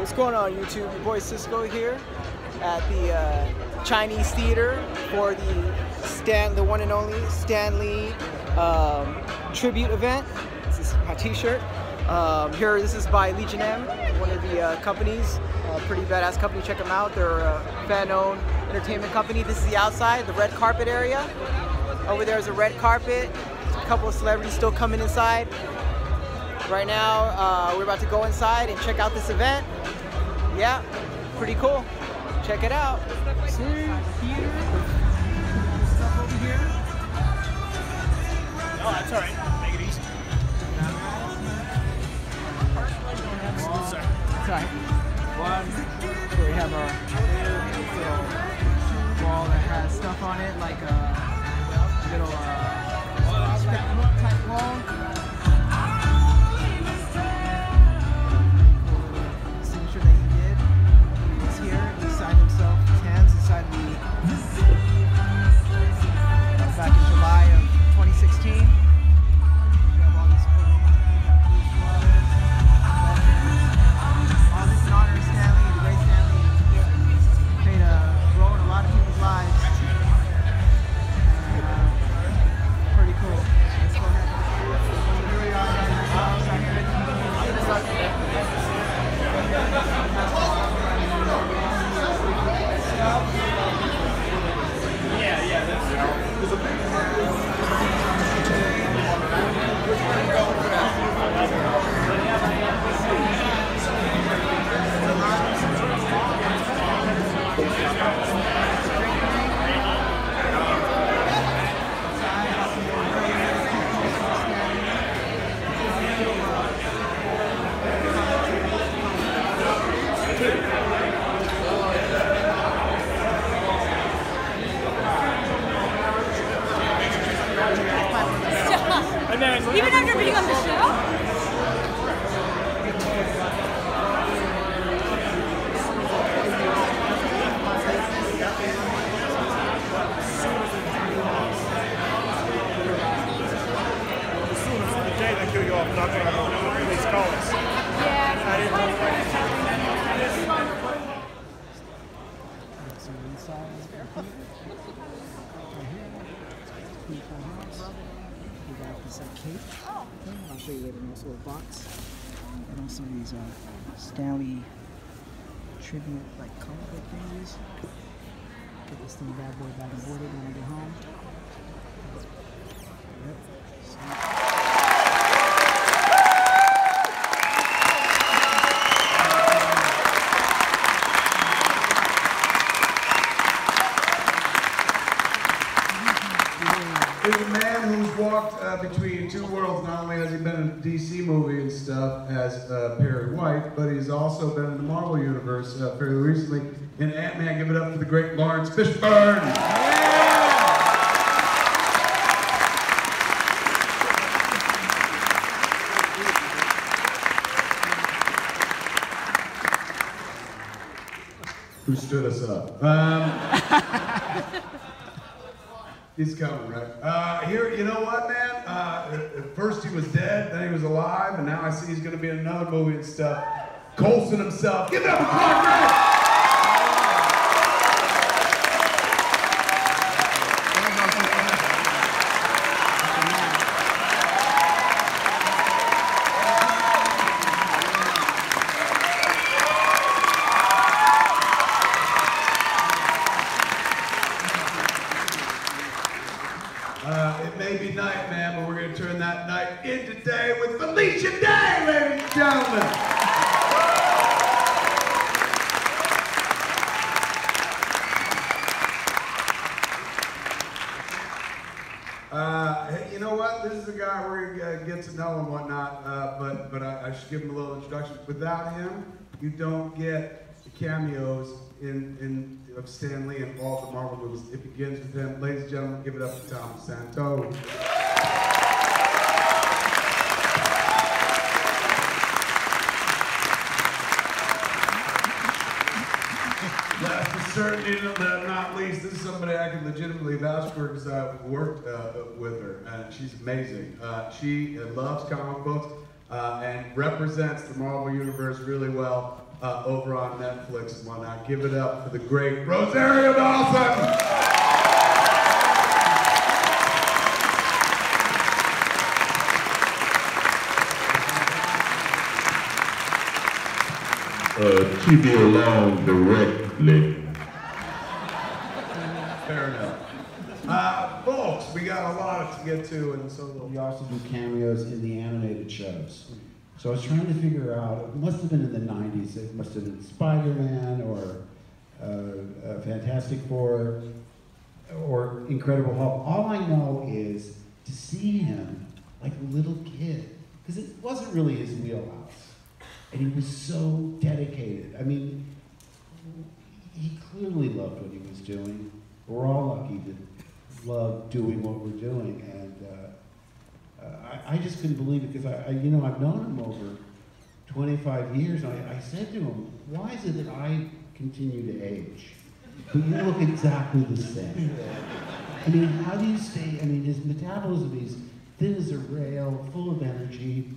What's going on, YouTube? Your boy Cisco here at the Chinese Theater for the one and only Stan Lee tribute event. This is my T-shirt. This is by Legion M, one of the companies. Pretty badass company. Check them out. They're a fan-owned entertainment company. This is the outside, the red carpet area. Over there is a red carpet. There's a couple of celebrities still coming inside. Right now, we're about to go inside and check out this event. Yeah, pretty cool. Check it out. See here. Stuff over here. No, that's all right. Make it easy. Sorry. So we have a little wall that has stuff on it, like a little scrapbook type wall. Signature that he did. He was here. He signed himself, his hands inside the back in July of 2016. Even after being on the show? As soon as the day they kill you off, not going to release callers. Yeah. I didn't know what We got this cake thing. I'll show you later. And also a box. And also these Stan Lee tribute comic book thingies. Get this thing bad boy back and boarded when I get home. Yep. There's a man who's walked between two worlds. Not only has he been in a DC movie and stuff as Perry White, but he's also been in the Marvel Universe fairly recently. In Ant-Man, give it up for the great Lawrence Fishburne! Who stood us up. He's coming, right? Here, you know what, man? At first he was dead, then he was alive, and now I see he's going to be in another movie and stuff. Coulson himself. Give it up for Clark Gregg! It may be night, man, but we're going to turn that night into day with Felicia Day, ladies and gentlemen. Hey, you know what? This is the guy we're going to get to know and whatnot, but I should give him a little introduction. Without him, you don't get the cameos of Stan Lee in all the Marvel movies. It begins with him. Ladies and gentlemen, give it up for Tom Santo. Last but certainly not least, this is somebody I can legitimately vouch for because I've worked with her, and she's amazing. She loves comic books and represents the Marvel Universe really well. over on Netflix and whatnot. Give it up for the great Rosario Dawson! TV along directly. Fair enough. Folks, we got a lot to get to, and so we also do cameos in the animated shows. So I was trying to figure out, it must have been in the 90s, it must have been Spider-Man or Fantastic Four or Incredible Hulk. All I know is to see him like a little kid, because it wasn't really his wheelhouse. And he was so dedicated. I mean, he clearly loved what he was doing. We're all lucky to love doing what we're doing. And I just couldn't believe it, because I've known him over 25 years. And I said to him, why is it that I continue to age, but you look exactly the same? I mean, how do you stay, I mean, his metabolism is thin as a rail, full of energy.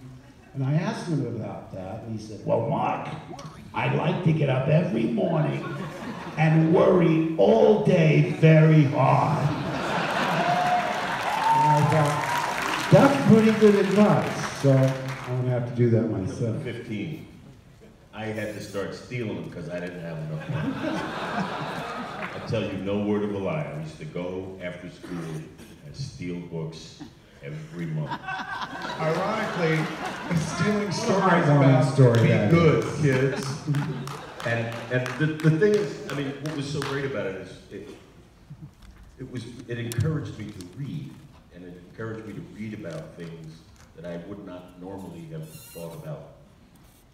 And I asked him about that, and he said, well, Mark, I like to get up every morning and worry all day very hard. And I thought, that's pretty good advice, so I'm gonna have to do that myself. At 15, I had to start stealing them because I didn't have enough money. I tell you, no word of a lie. I used to go after school and steal books every month. ironically, stealing stories about be good, kids. And the thing is, I mean, what was so great about it is it encouraged me to read, and it encouraged me to read about things that I would not normally have thought about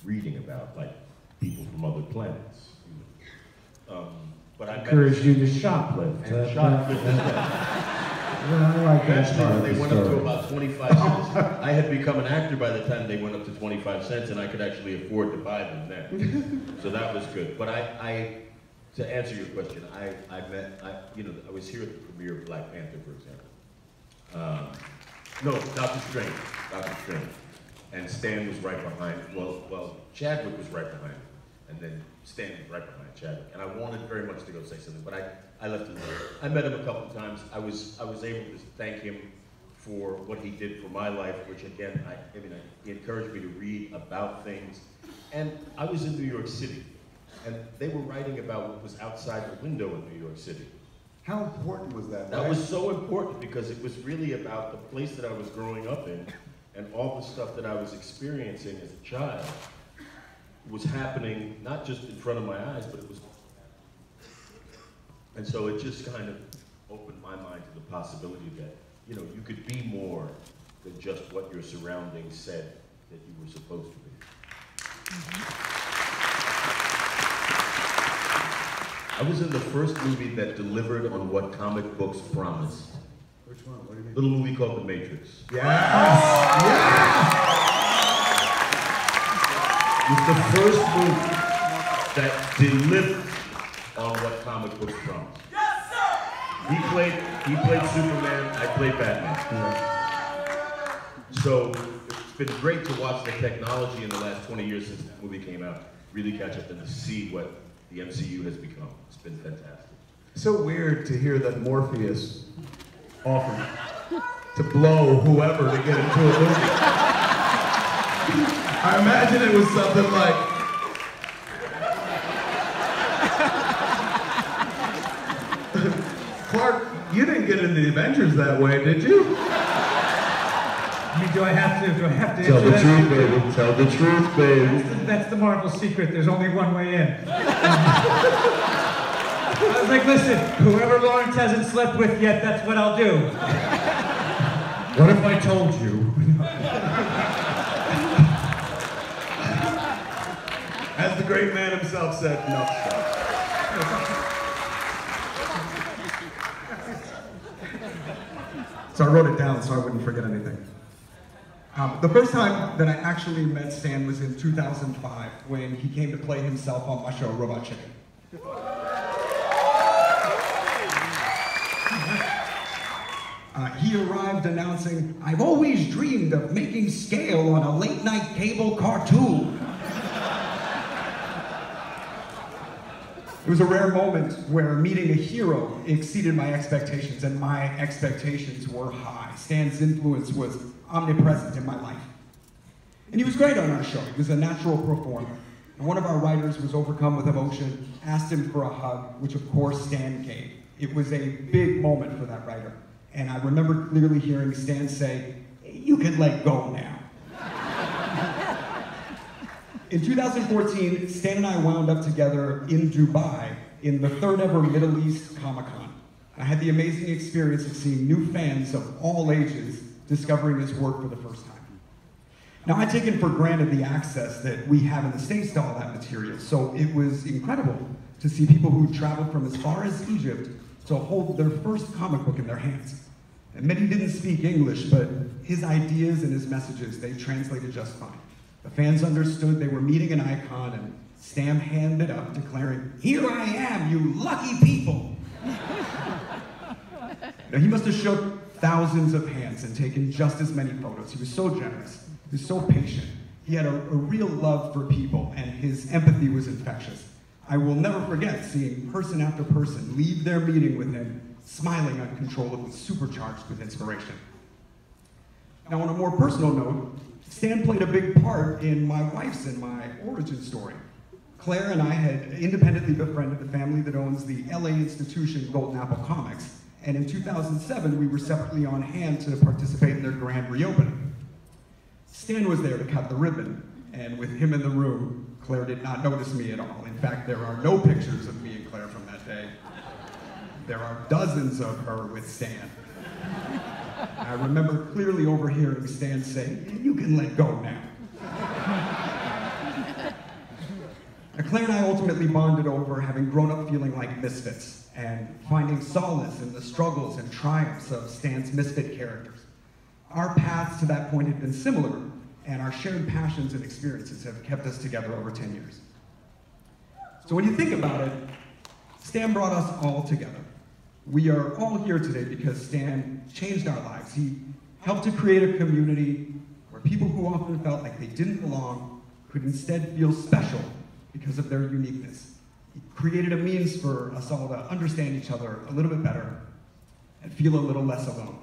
reading about, like people from other planets. But I encouraged you to shoplift. I like that. Actually, they went up to about 25 cents. I had become an actor by the time they went up to 25 cents, and I could actually afford to buy them then. So that was good. But to answer your question, I was here at the premiere of Black Panther, for example. No, Doctor Strange. And Stan was right behind, well, Chadwick was right behind him. And then Stan was right behind Chadwick. And I wanted very much to go say something, but I left him there. I met him a couple of times. I was able to thank him for what he did for my life, which again, he encouraged me to read about things. And I was in New York City, and they were writing about what was outside the window in New York City. How important was that? That was so important because it was really about the place that I was growing up in, and all the stuff that I was experiencing as a child was happening not just in front of my eyes, but it was. And so it just kind of opened my mind to the possibility that, you could be more than just what your surroundings said that you were supposed to be. I was in the first movie that delivered on what comic books promised. Which one? What do you mean? Little movie called The Matrix. Yes! Yes! It's the first movie that delivered on what comic books promised. Yes, sir! He played Superman, I played Batman. Yeah. So it's been great to watch the technology in the last 20 years since that movie came out really catch up and to see what the MCU has become. It's been fantastic. So weird to hear that Morpheus offered to blow whoever to get into a movie. I imagine it was something like, Clark, you didn't get into the Avengers that way, did you? I mean, do I have to Tell the truth, baby. Tell the truth, baby. That's the Marvel secret. There's only one way in. I was like, listen, whoever Lawrence hasn't slept with yet, that's what I'll do. What if I told you? As the great man himself said, no. So I wrote it down so I wouldn't forget anything. The first time that I actually met Stan was in 2005 when he came to play himself on my show, Robot Chicken. He arrived announcing, "I've always dreamed of making scale on a late-night cable cartoon." It was a rare moment where meeting a hero exceeded my expectations, and my expectations were high. Stan's influence was omnipresent in my life. And he was great on our show. He was a natural performer. And one of our writers was overcome with emotion, asked him for a hug, which of course Stan gave. It was a big moment for that writer. And I remember clearly hearing Stan say, "You can let go now." In 2014, Stan and I wound up together in Dubai in the third ever Middle East Comic-Con. I had the amazing experience of seeing new fans of all ages discovering his work for the first time. Now, I'd taken for granted the access that we have in the States to all that material, so it was incredible to see people who traveled from as far as Egypt to hold their first comic book in their hands. And many didn't speak English, but his ideas and his messages, they translated just fine. The fans understood they were meeting an icon, and Stan handed up, declaring, "Here I am, you lucky people." Now, he must have shook thousands of hands and taken just as many photos. He was so generous. He was so patient. He had a real love for people, and his empathy was infectious. I will never forget seeing person after person leave their meeting with him, smiling uncontrollably, supercharged with inspiration. Now, on a more personal note, Stan played a big part in my wife's and my origin story. Claire and I had independently befriended the family that owns the LA institution Golden Apple Comics, and in 2007 we were separately on hand to participate in their grand reopening. Stan was there to cut the ribbon, and with him in the room, Claire did not notice me at all. In fact, there are no pictures of me and Claire from that day. There are dozens of her with Stan. I remember clearly overhearing Stan say, "You can let go now." Now, Claire and I ultimately bonded over having grown up feeling like misfits and finding solace in the struggles and triumphs of Stan's misfit characters. Our paths to that point had been similar, and our shared passions and experiences have kept us together over 10 years. So when you think about it, Stan brought us all together. We are all here today because Stan changed our lives. He helped to create a community where people who often felt like they didn't belong could instead feel special because of their uniqueness. He created a means for us all to understand each other a little bit better and feel a little less alone.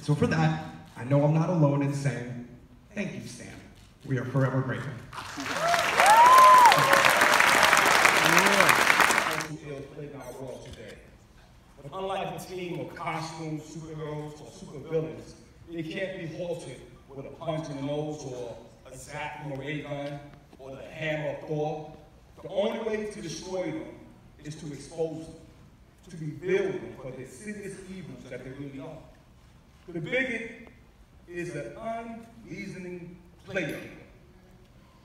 So for that, I know I'm not alone in saying, thank you, Stan. We are forever grateful. Played in our world today. But unlike a team of costumes, superheroes, or supervillains, they can't be halted with a punch in the nose or a zap from a ray gun or the hammer of Thor. The only way to destroy them is to expose them, to reveal them for the insidious evils that they really are. The bigot is an unreasoning player,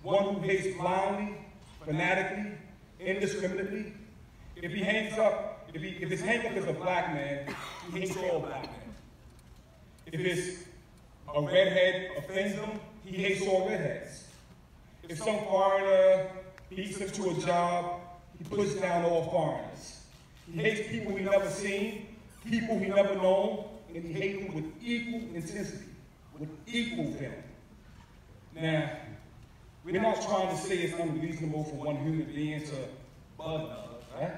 one who hates blindly, fanatically, indiscriminately. If his hang-up is a black man, he hates all black men. If it's a redhead offends him, he hates all redheads. If some foreigner beats him to a job, he puts down all foreigners. He hates people he never seen, people he never known, and he hates them with equal intensity, with equal venom. Now, we're not trying to say it's unreasonable for one human being to bug another, right?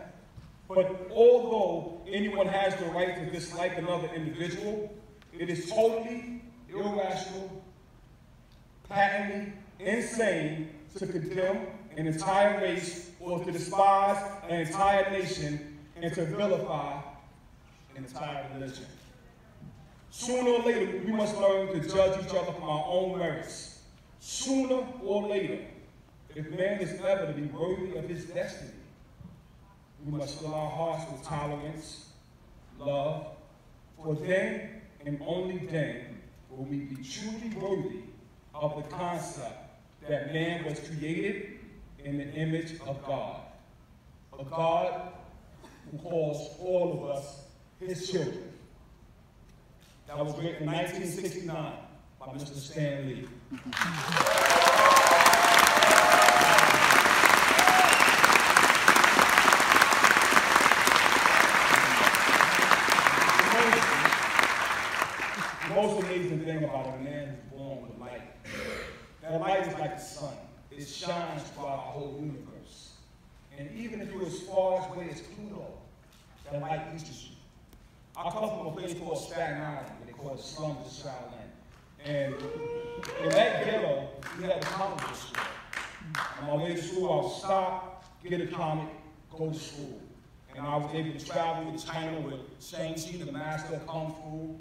But although anyone has the right to dislike another individual, it is totally irrational, patently insane to condemn an entire race or to despise an entire nation and to vilify an entire religion. Sooner or later, we must learn to judge each other from our own merits. Sooner or later, if man is ever to be worthy of his destiny, we must fill our hearts with tolerance, love, for then and only then will we be truly worthy of the concept that man was created in the image of God, a God who calls all of us his children. That was written in 1969 by Mr. Stan Lee. The most amazing thing about a man who's born with light, that light is like the sun. It shines throughout our whole universe. And even if you're as far away as Pluto, that light reaches you. I come from a place called Staten Island, where they call it slums of Shaolin. And in that ghetto, we had a comic book store. On my way to school, I would stop, get a comic, go to school. And I was able to travel to China with Shang-Chi, the master of Kung Fu,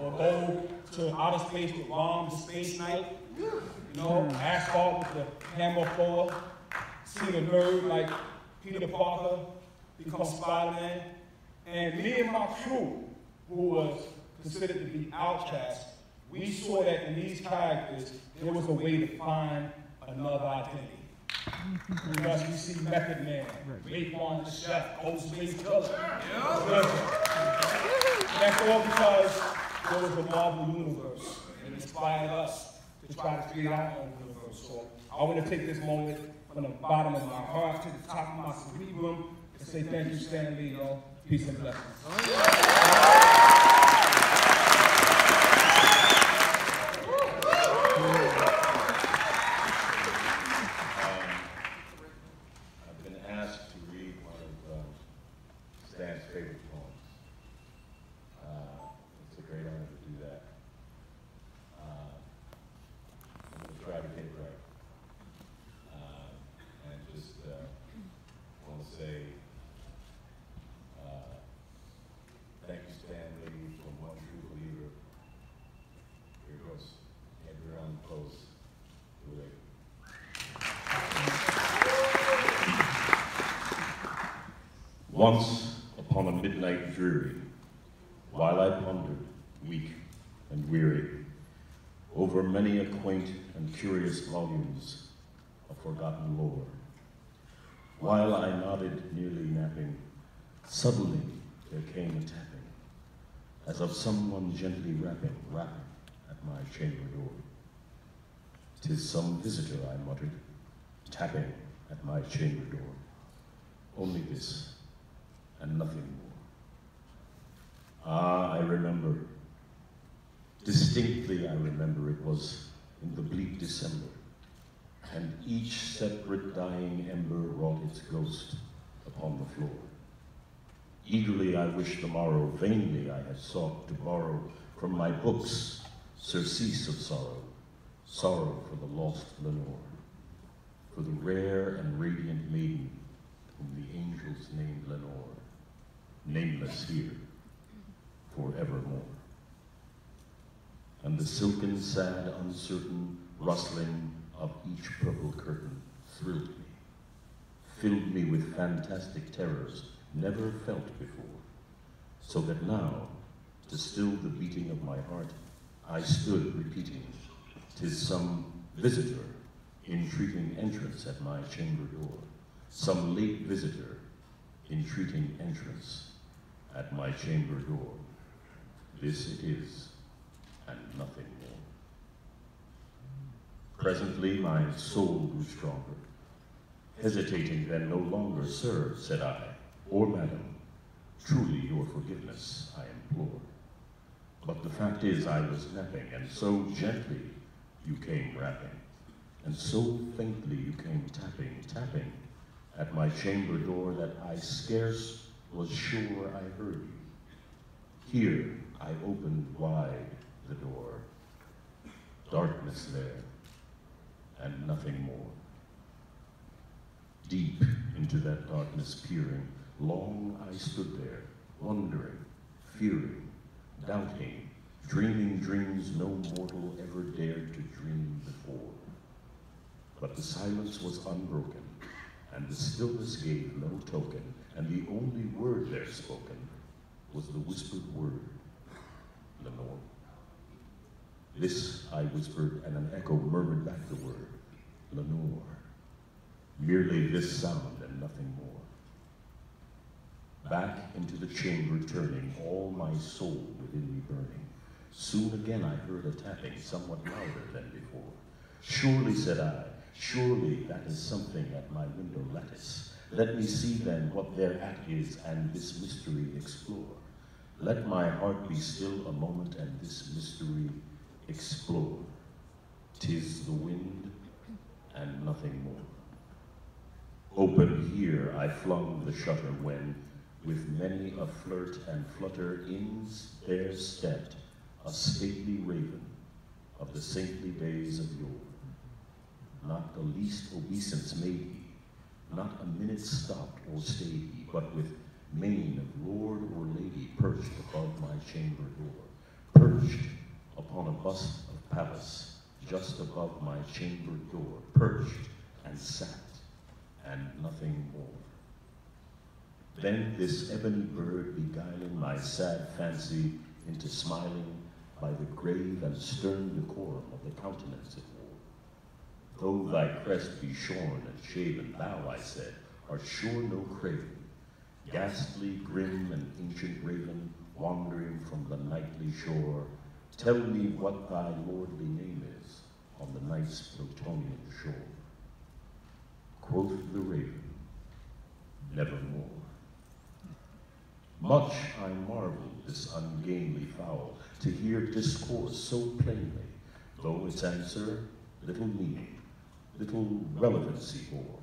or go to outer space with Rom, the space knight. You know, asphalt with the hammer Thor, see a nerd like Peter Parker become Spider-Man. And me and my crew, who was considered to be outcasts, we saw that in these characters, there was a way to find another identity. Because we see Method Man, Raekwon the Chef, Ghostface Killer. That's all because there was a Marvel universe, and it inspired us to try to create our own universe. So I want to take this moment from the bottom of my heart to the top of my cerebrum to say thank you, Stan Lee, yo. Peace and blessings. I've been asked to read one of Stan's favorite poems. It's a great honor to do that. I'm going to try to get it right. And just want to say thank you, Stan Lee, from one true believer. Here goes. Edgar Allan Poe's The Way. Once upon a midnight dreary, while I pondered, weak and weary, over many a quaint and curious volumes of forgotten lore, while I nodded, nearly napping, suddenly there came a tapping, as of someone gently rapping at my chamber door. "'Tis some visitor," I muttered, tapping at my chamber door. Only this, and nothing more. Ah, I remember. Distinctly I remember it was in the bleak December, and each separate dying ember wrought its ghost upon the floor. Eagerly I wished the morrow, vainly I had sought to borrow from my books surcease of sorrow, sorrow for the lost Lenore, for the rare and radiant maiden whom the angels named Lenore, nameless here, forevermore. And the silken, sad, uncertain rustling of each purple curtain thrilled me, filled me with fantastic terrors never felt before, so that now, to still the beating of my heart, I stood repeating, "'Tis some visitor entreating entrance at my chamber door, some late visitor entreating entrance at my chamber door. This it is, and nothing more." Presently my soul grew stronger. Hesitating then no longer, "Sir," said I, "or madam, truly your forgiveness I implore. But the fact is I was napping, and so gently you came rapping, and so faintly you came tapping at my chamber door that I scarce was sure I heard you. Here I opened wide the door, darkness there, and nothing more. Deep into that darkness peering, long I stood there, wondering, fearing, doubting, dreaming dreams no mortal ever dared to dream before. But the silence was unbroken, and the stillness gave no token, and the only word there spoken was the whispered word, "Lenore." This I whispered, and an echo murmured back the word, "Lenore." Merely this sound and nothing more. Back into the chamber turning, all my soul within me burning. Soon again I heard a tapping, somewhat louder than before. "Surely," said I, "surely that is something at my window lattice. Let me see then what thereat is, and this mystery explore. Let my heart be still a moment, and this mystery explore. 'Tis the wind, and nothing more." Open here I flung the shutter when, with many a flirt and flutter, in there stepped a stately raven of the saintly days of yore. Not the least obeisance made he, not a minute stopped or stayed he, but with mane of lord or lady perched above my chamber door, perched upon a bust of Pallas, just above my chamber door, perched and sat, and nothing more. Then this ebony bird beguiling my sad fancy into smiling by the grave and stern decorum of the countenance it wore. Though thy crest be shorn and shaven, thou, I said, art sure no craven, ghastly, grim, and ancient raven, wandering from the nightly shore, tell me what thy lordly name is on the night's Plutonian shore. Quoth the raven, nevermore. Much I marveled this ungainly fowl, to hear discourse so plainly, though its answer little meaning, little relevancy bore.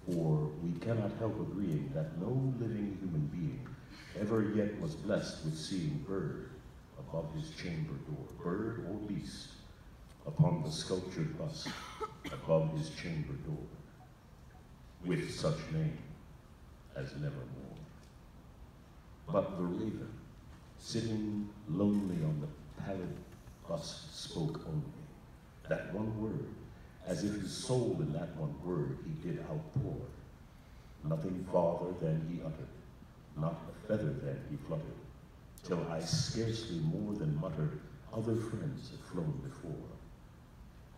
For we cannot help agreeing that no living human being ever yet was blessed with seeing bird above his chamber door, bird or beast, upon the sculptured bust above his chamber door, with such name as nevermore. But the raven, sitting lonely on the pallid bust, spoke only that one word, as if his soul in that one word he did outpour. Nothing farther than he uttered, not a feather then he fluttered, till I scarcely more than muttered, other friends have flown before.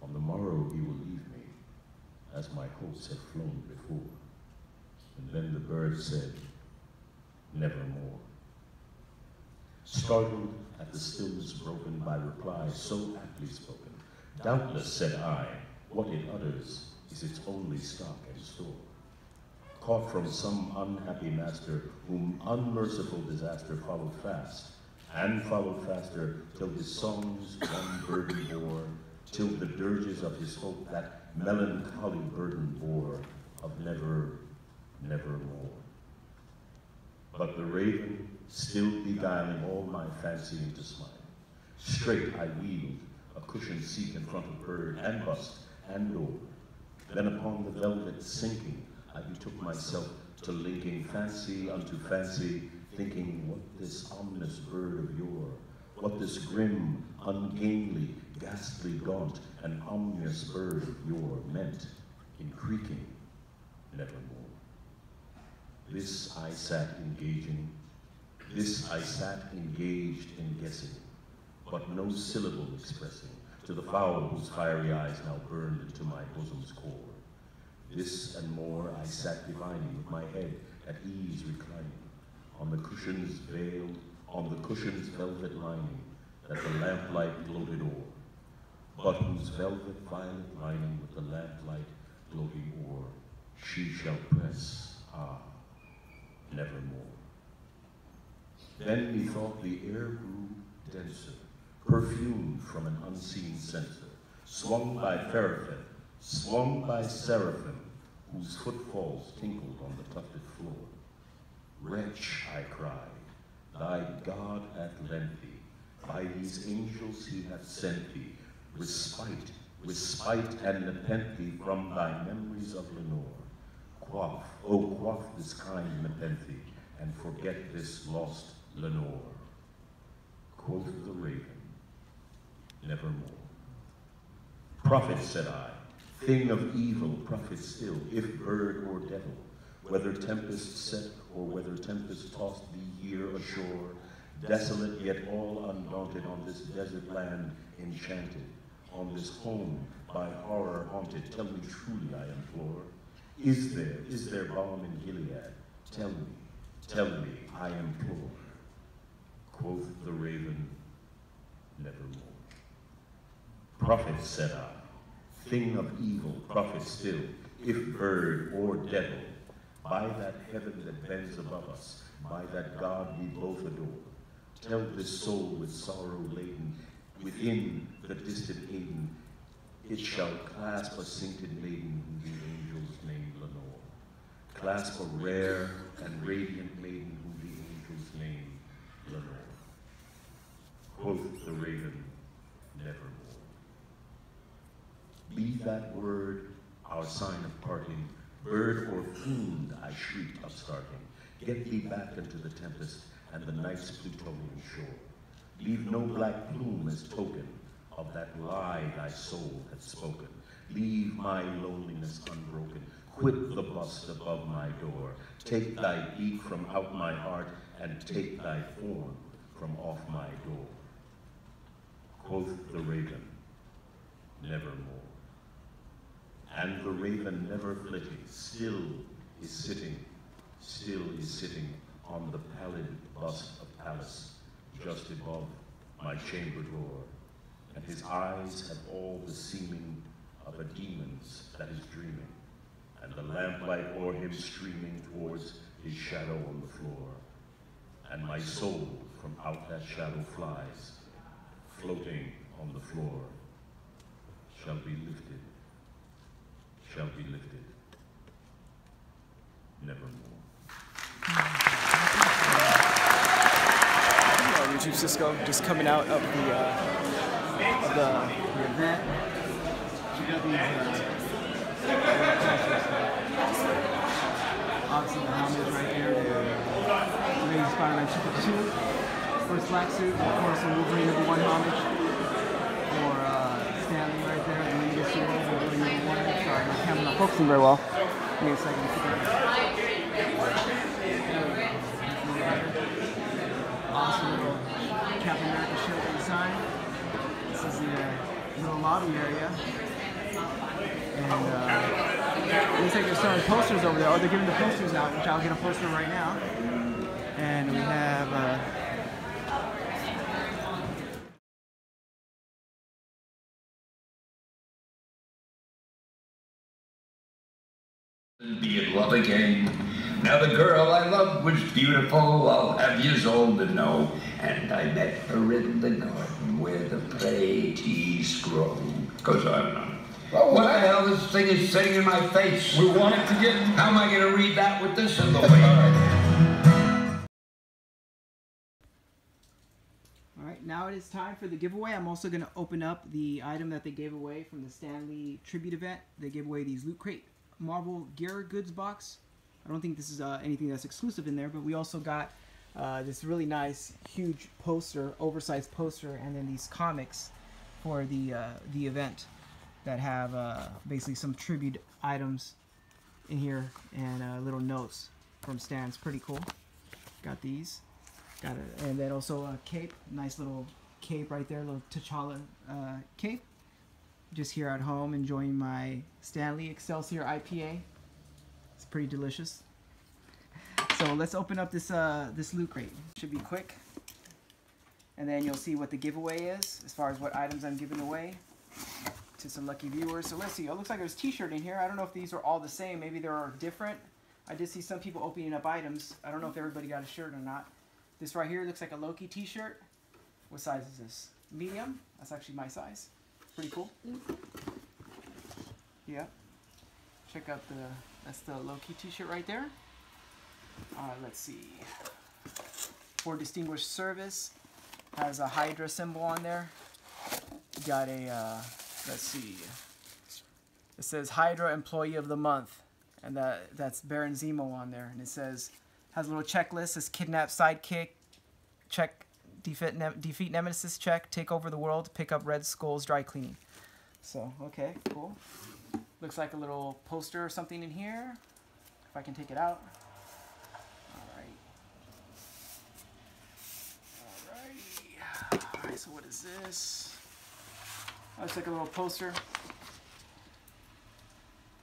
On the morrow he will leave me, as my hopes have flown before. And then the bird said, nevermore. Startled at the stillness broken by reply so aptly spoken, doubtless, said I, what it utters is its only stock and store. Caught from some unhappy master, whom unmerciful disaster followed fast, and followed faster, till his songs one burden bore, till the dirges of his hope that melancholy burden bore, of never, nevermore. But the raven, still beguiling all my fancy into smiling, straight I wheeled a cushioned seat in front of bird and bust and door. Then upon the velvet sinking, I betook myself to linking fancy unto fancy, thinking what this ominous bird of yore, what this grim, ungainly, ghastly, gaunt, and ominous bird of yore meant in creaking nevermore. This I sat engaging, this I sat engaged in guessing, but no syllable expressing to the fowl whose fiery eyes now burned into my bosom's core. This and more I sat divining, with my head at ease reclining, on the cushion's veiled, on the cushion's velvet lining, that the lamplight gloated o'er, but whose velvet violet lining with the lamplight gloating o'er, she shall press, nevermore. Then methought the air grew denser, perfumed from an unseen censer, swung by Feraphin, swung by Seraphim, whose footfalls tinkled on the tufted floor. Wretch, I cried, thy God hath lent thee, by these angels he hath sent thee, respite, respite and nepenthe from thy memories of Lenore. Quaff, oh quaff this kind nepenthe, and forget this lost Lenore. Quoth the raven, nevermore. Prophet, said I, thing of evil, prophet still, if bird or devil, whether tempest set or whether tempest tossed thee here ashore, desolate yet all undaunted on this desert land enchanted, on this home by horror haunted, tell me truly, I implore, is there balm in Gilead? Tell me, I implore. Quoth the raven, nevermore. Prophet, said I, thing of evil, prophet still, if bird or devil, by that heaven that bends above us, by that God we both adore, tell this soul with sorrow laden, within the distant Eden, it shall clasp a sainted maiden whom the angels named Lenore. clasp a rare and radiant maiden whom the angels name Lenore. Quoth the raven, nevermore. Be that word our sign of parting, bird or fiend, I shrieked upstarting. Get thee back into the tempest and the night's Plutonian shore. Leave no black plume as token of that lie thy soul had spoken. Leave my loneliness unbroken. Quit the bust above my door. Take thy beat from out my heart and take thy form from off my door. Quoth the raven, nevermore. And the raven never flitting, still is sitting on the pallid bust of Pallas, just above my chamber door. And his eyes have all the seeming of a demon's that is dreaming, and the lamplight o'er him streaming towards his shadow on the floor. And my soul from out that shadow flies, floating on the floor, shall be lifted, nevermore. YouTube Cisco just coming out of the event. We got these obviously the helmets right there. The Amazing Spider-Man 252 first black suit. Of course, the Wolverine #1 homage for Stanley right there. The League Series Wolverine #1. Sorry, my camera's not focusing very well. Give me a second to figure it out. Awesome little Captain America shield design. This is the little lobby area. And looks like they're selling posters over there. Oh, they're giving the posters out, which I'll get a poster right now. And we have be in love again. Now the girl I loved was beautiful, I'll have yous all to know. And I met her in the garden where the praties grow. Goes on and on. Well, what the hell, this thing is sitting in my face. We want it to get... How am I going to read that with this in the way? Alright, now it is time for the giveaway. I'm also going to open up the item that they gave away from the Stanley tribute event. They gave away these Loot Crate Marvel Gear Goods box. I don't think this is anything that's exclusive in there, but we also got this really nice, huge poster, oversized poster, and then these comics for the event that have basically some tribute items in here and little notes from Stan. It's pretty cool. Got these. Got it, and then also a cape, nice little cape right there, little T'Challa cape. Just here at home enjoying my Stanley Excelsior IPA. It's pretty delicious. So let's open up this this loot crate. Should be quick, and then you'll see what the giveaway is as far as what items I'm giving away to some lucky viewers. So let's see. It looks like there's a T-shirt in here. I don't know if these are all the same. Maybe they are different. I did see some people opening up items. I don't know if everybody got a shirt or not. This right here looks like a Loki T-shirt. What size is this? Medium. That's actually my size. Pretty cool. Yeah. Check out that's the Loki T-shirt right there. Let's see. For distinguished service, has a Hydra symbol on there. Got a let's see. It says Hydra Employee of the Month, and that's Baron Zemo on there, and it says has a little checklist. Says kidnap sidekick, check. Defeat Nemesis, check. Take over the world. Pick up Red Skull's dry cleaning. So, okay, cool. Looks like a little poster or something in here. If I can take it out. Alright, so what is this? Oh, it's like a little poster.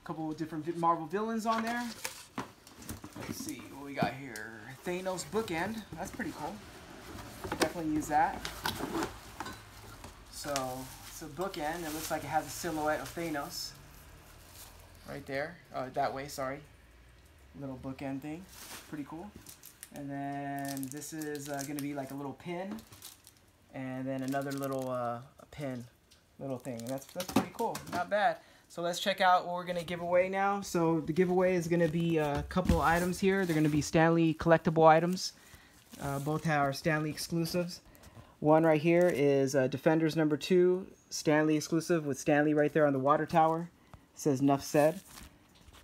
A couple of different Marvel villains on there. Let's see what we got here. Thanos bookend. That's pretty cool. Definitely use that. So it's a bookend. It looks like it has a silhouette of Thanos right there. That way, sorry. Little bookend thing. Pretty cool. And then this is going to be like a little pin, and then another little pin, little thing. That's pretty cool. Not bad. So let's check out what we're going to give away now. So the giveaway is going to be a couple items here. They're going to be Stanley collectible items. Both are Stanley exclusives. One right here is Defenders number 2, Stanley exclusive with Stanley right there on the water tower. It says "Nuff Said."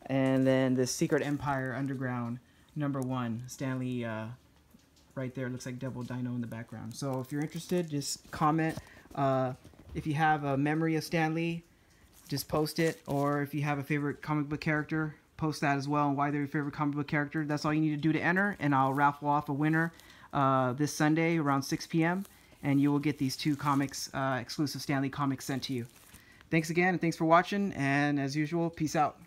And then the Secret Empire Underground number 1, Stanley right there. It looks like Devil Dino in the background. So if you're interested, just comment. If you have a memory of Stanley, just post it. Or if you have a favorite comic book character, post that as well and why they're your favorite comic book character. That's all you need to do to enter, and I'll raffle off a winner this Sunday around 6 p.m. and you will get these 2 comics, exclusive Stanley comics sent to you. Thanks again, and thanks for watching, and as usual, peace out.